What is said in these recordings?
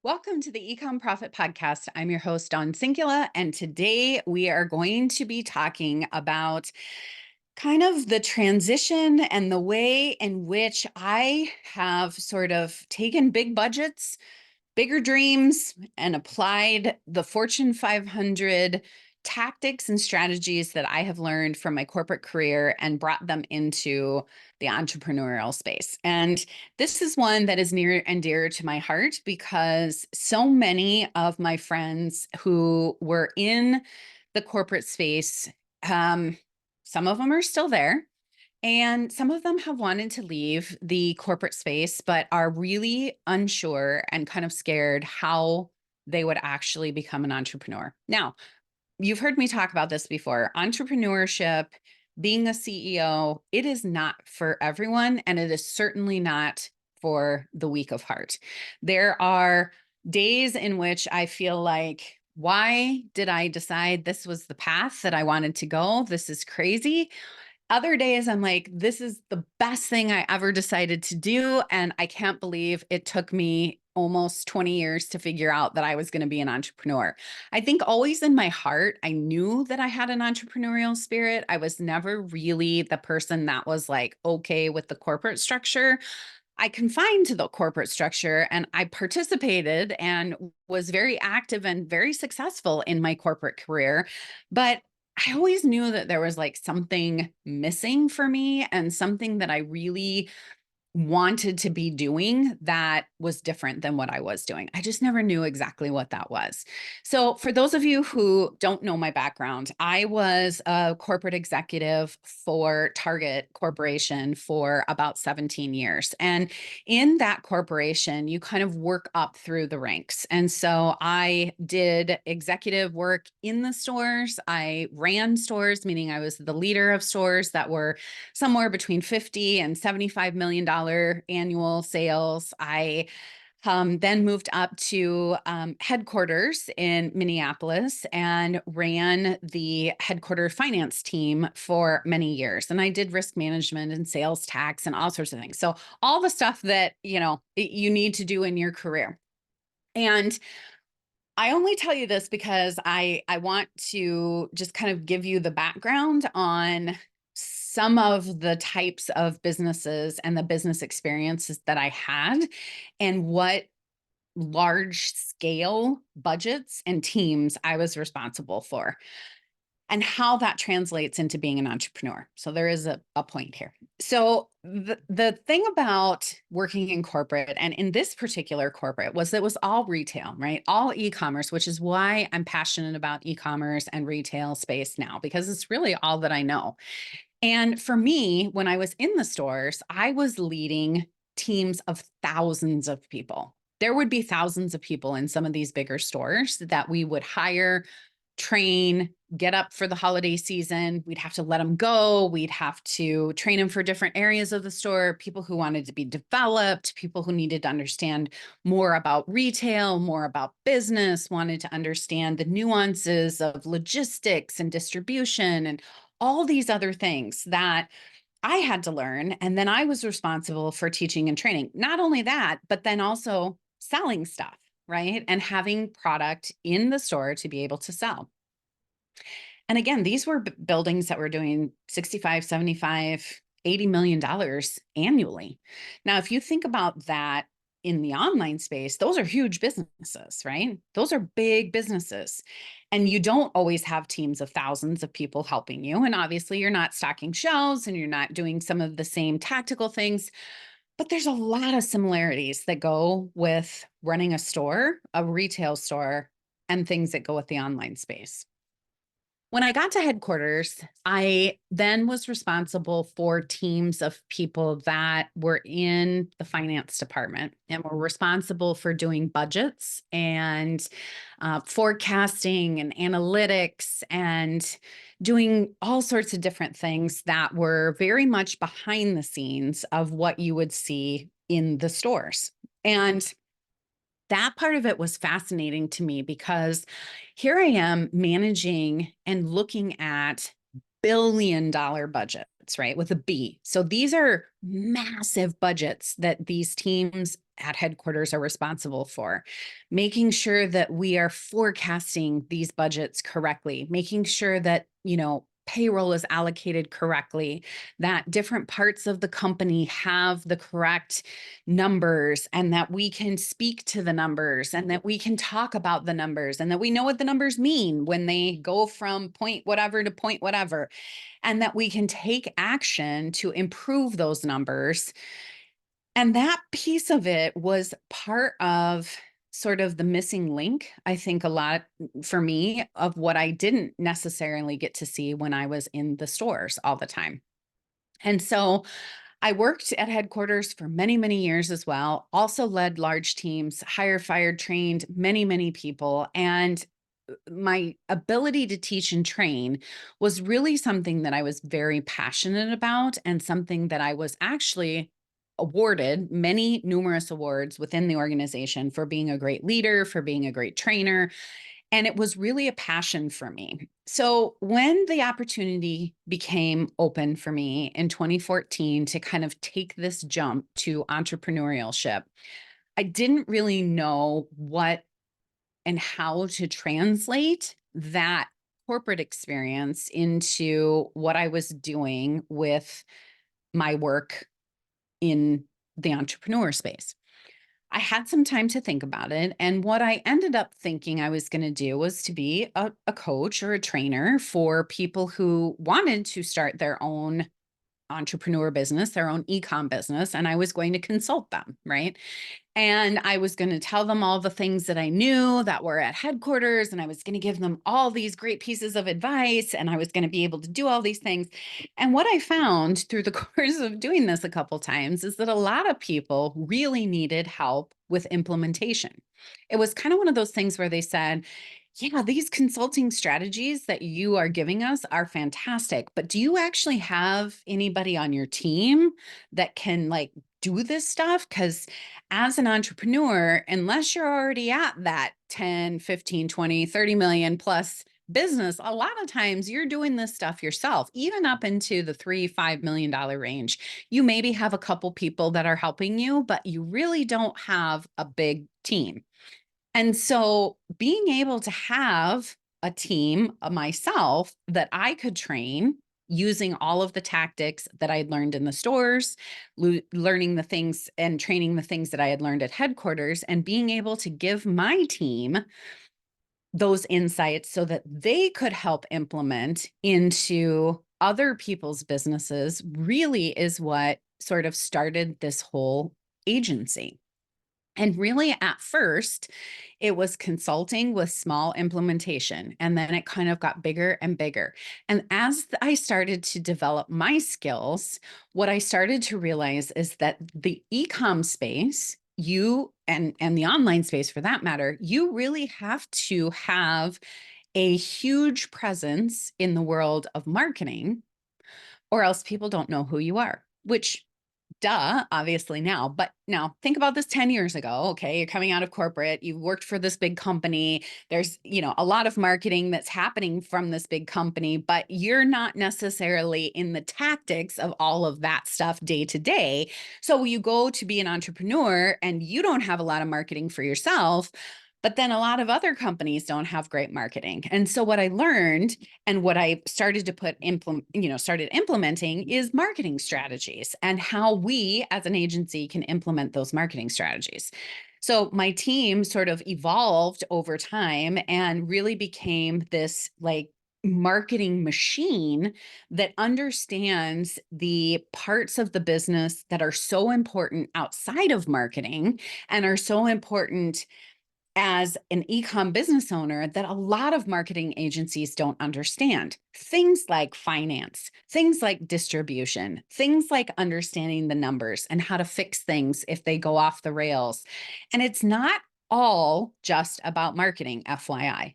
Welcome to the eComm Profit Podcast. I'm your host, Sinkule, and today we are going to be talking about kind of the transition and the way in which I have sort of taken big budgets, bigger dreams, and applied the Fortune 500 tactics and strategies that I have learned from my corporate career and brought them into the entrepreneurial space. And this is one that is near and dear to my heart because so many of my friends who were in the corporate space, some of them are still there. And some of them have wanted to leave the corporate space, but are really unsure and kind of scared how they would actually become an entrepreneur. Now, you've heard me talk about this before. Entrepreneurship, being a CEO, it is not for everyone, and it is certainly not for the weak of heart. There are days in which I feel like, why did I decide this was the path that I wanted to go? This is crazy. Other days, I'm like, this is the best thing I ever decided to do. And I can't believe it took me almost 20 years to figure out that I was going to be an entrepreneur. I think always in my heart, I knew that I had an entrepreneurial spirit. I was never really the person that was like, okay with the corporate structure. I confined to the corporate structure and I participated and was very active and very successful in my corporate career. But I always knew that there was like something missing for me and something that I really wanted to be doing that was different than what I was doing. I just never knew exactly what that was. So, for those of you who don't know my background, I was a corporate executive for Target Corporation for about 17 years. And in that corporation, you kind of work up through the ranks. And so I did executive work in the stores. I ran stores, meaning I was the leader of stores that were somewhere between 50 and $75 million annual sales. I then moved up to headquarters in Minneapolis and ran the headquarter finance team for many years. And I did risk management and sales tax and all sorts of things. So all the stuff that, you need to do in your career. And I only tell you this because I want to just kind of give you the background on some of the types of businesses and the business experiences that I had and what large scale budgets and teams I was responsible for and how that translates into being an entrepreneur. So there is a point here. So the thing about working in corporate and in this particular corporate was it was all retail, right? All e-commerce, which is why I'm passionate about e-commerce and retail space now, because it's really all that I know. And for me, when I was in the stores, I was leading teams of thousands of people. There would be thousands of people in some of these bigger stores that we would hire, train, get up for the holiday season. We'd have to let them go. We'd have to train them for different areas of the store, people who wanted to be developed, people who needed to understand more about retail, more about business, wanted to understand the nuances of logistics and distribution and all these other things that I had to learn. And then I was responsible for teaching and training. Not only that, but then also selling stuff, right? And having product in the store to be able to sell. And again, these were buildings that were doing 65, 75, $80 million annually. Now, if you think about that in the online space, those are huge businesses, right? Those are big businesses. And you don't always have teams of thousands of people helping you. And obviously, you're not stocking shelves and you're not doing some of the same tactical things. But there's a lot of similarities that go with running a store, a retail store, and things that go with the online space. When I got to headquarters, I then was responsible for teams of people that were in the finance department and were responsible for doing budgets and forecasting and analytics and doing all sorts of different things that were very much behind the scenes of what you would see in the stores. And that part of it was fascinating to me because here I am managing and looking at billion-dollar budgets, right? With a B. So these are massive budgets that these teams at headquarters are responsible for, making sure that we are forecasting these budgets correctly, making sure that, payroll is allocated correctly, that different parts of the company have the correct numbers, and that we can speak to the numbers, and that we can talk about the numbers, and that we know what the numbers mean when they go from point whatever to point whatever, and that we can take action to improve those numbers. And that piece of it was part of sort of the missing link, I think, a lot for me, of what I didn't necessarily get to see when I was in the stores all the time. And so I worked at headquarters for many, many years as well, also led large teams, hired, fired, trained many, many people. And my ability to teach and train was really something that I was very passionate about, and something that I was actually awarded many numerous awards within the organization for being a great leader, for being a great trainer. And it was really a passion for me. So when the opportunity became open for me in 2014 to kind of take this jump to entrepreneurship, I didn't really know what and how to translate that corporate experience into what I was doing with my work in the entrepreneur space. I had some time to think about it. And what I ended up thinking I was going to do was to be a coach or a trainer for people who wanted to start their own entrepreneur business, their own eComm business. And I was going to consult them, right? And I was going to tell them all the things that I knew that were at headquarters, and I was going to give them all these great pieces of advice, and I was going to be able to do all these things. And what I found through the course of doing this a couple times is that a lot of people really needed help with implementation. It was kind of one of those things where they said, yeah, these consulting strategies that you are giving us are fantastic, but do you actually have anybody on your team that can do this stuff? Because as an entrepreneur, unless you're already at that 10, 15, 20, 30 million plus business, a lot of times you're doing this stuff yourself, even up into the $3, $5 million range. You maybe have a couple people that are helping you, but you really don't have a big team. And so being able to have a team of myself that I could train using all of the tactics that I'd learned in the stores, learning the things and training the things that I had learned at headquarters, and being able to give my team those insights so that they could help implement into other people's businesses really is what sort of started this whole agency. And really, at first, it was consulting with small implementation, and then it kind of got bigger and bigger. And as I started to develop my skills, what I started to realize is that the e-com space, you and the online space for that matter, you really have to have a huge presence in the world of marketing, or else people don't know who you are, which obviously now, but now think about this 10 years ago. Okay, you're coming out of corporate, you've worked for this big company. There's, a lot of marketing that's happening from this big company, but you're not necessarily in the tactics of all of that stuff day to day. So you go to be an entrepreneur and you don't have a lot of marketing for yourself. But then a lot of other companies don't have great marketing. And so what I learned and what I started to started implementing is marketing strategies, and how we as an agency can implement those marketing strategies. So my team sort of evolved over time and really became this marketing machine that understands the parts of the business that are so important outside of marketing and are so important as an e-com business owner that a lot of marketing agencies don't understand. Things like finance, things like distribution, things like understanding the numbers and how to fix things if they go off the rails. And it's not all just about marketing, FYI.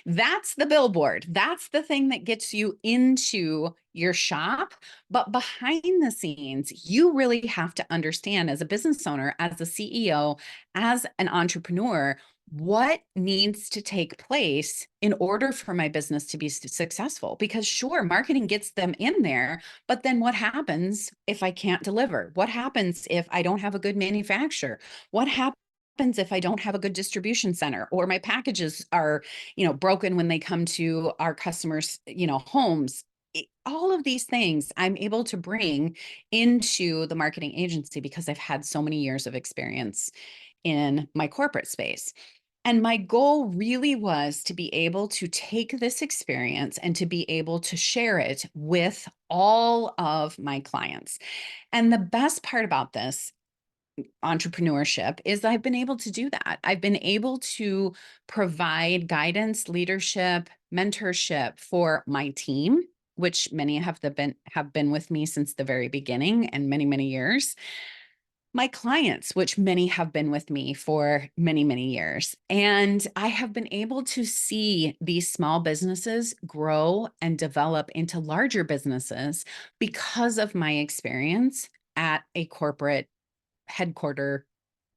That's the billboard. That's the thing that gets you into your shop. But behind the scenes, you really have to understand, as a business owner, as a CEO, as an entrepreneur, what needs to take place in order for my business to be successful? Because sure, marketing gets them in there, but then what happens if I can't deliver? What happens if I don't have a good manufacturer? What happens if I don't have a good distribution center, or my packages are, broken when they come to our customers, homes? All of these things I'm able to bring into the marketing agency because I've had so many years of experience in my corporate space. And my goal really was to be able to take this experience and to be able to share it with all of my clients. And the best part about this entrepreneurship is I've been able to do that. I've been able to provide guidance, leadership, mentorship for my team, which many have been with me since the very beginning and many, many years. My clients, which many have been with me for many, many years. And I have been able to see these small businesses grow and develop into larger businesses because of my experience at a corporate headquarter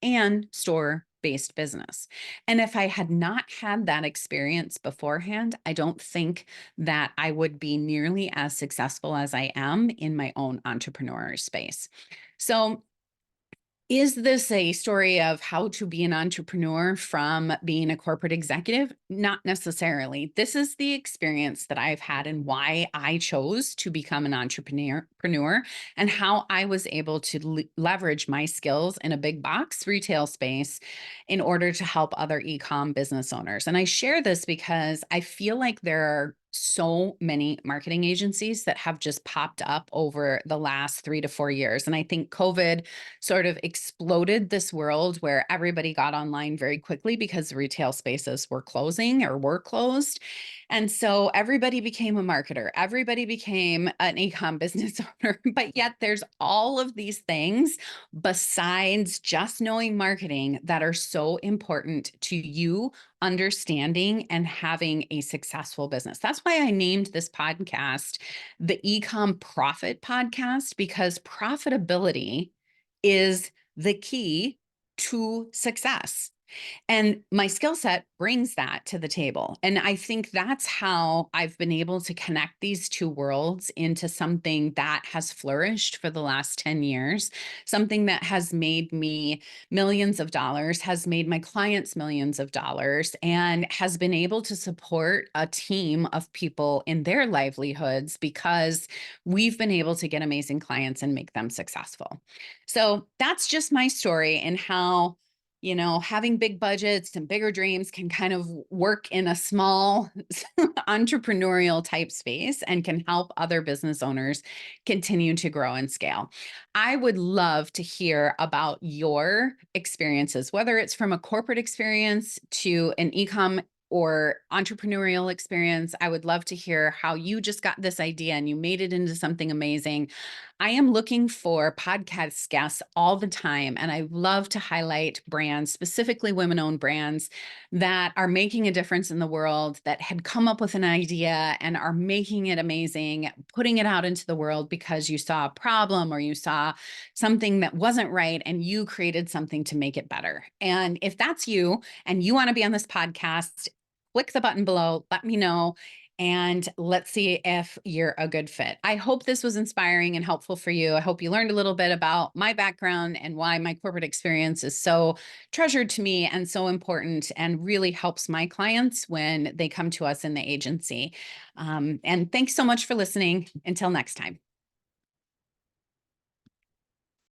and store-based business. And if I had not had that experience beforehand, I don't think that I would be nearly as successful as I am in my own entrepreneur space. So is this a story of how to be an entrepreneur from being a corporate executive? Not necessarily. This is the experience that I've had and why I chose to become an entrepreneur and how I was able to leverage my skills in a big box retail space in order to help other eComm business owners. And I share this because I feel like there are so many marketing agencies that have just popped up over the last 3 to 4 years. And I think COVID sort of exploded this world where everybody got online very quickly because retail spaces were closing or were closed. And so everybody became a marketer, everybody became an e-com business owner, but yet there's all of these things besides just knowing marketing that are so important to you understanding and having a successful business. That's why I named this podcast the eComm Profit Podcast, because profitability is the key to success. And my skill set brings that to the table. And I think that's how I've been able to connect these two worlds into something that has flourished for the last 10 years, something that has made me millions of dollars, has made my clients millions of dollars, and has been able to support a team of people in their livelihoods because we've been able to get amazing clients and make them successful. So that's just my story and how having big budgets and bigger dreams can kind of work in a small entrepreneurial type space and can help other business owners continue to grow and scale. I would love to hear about your experiences, whether it's from a corporate experience to an eComm or entrepreneurial experience. I would love to hear how you just got this idea and you made it into something amazing. I am looking for podcast guests all the time, and I love to highlight brands, specifically women-owned brands that are making a difference in the world, that had come up with an idea and are making it amazing, putting it out into the world because you saw a problem or you saw something that wasn't right and you created something to make it better. And if that's you and you want to be on this podcast, click the button below, let me know, and let's see if you're a good fit. I hope this was inspiring and helpful for you. I hope you learned a little bit about my background and why my corporate experience is so treasured to me and so important and really helps my clients when they come to us in the agency. And thanks so much for listening. Until next time.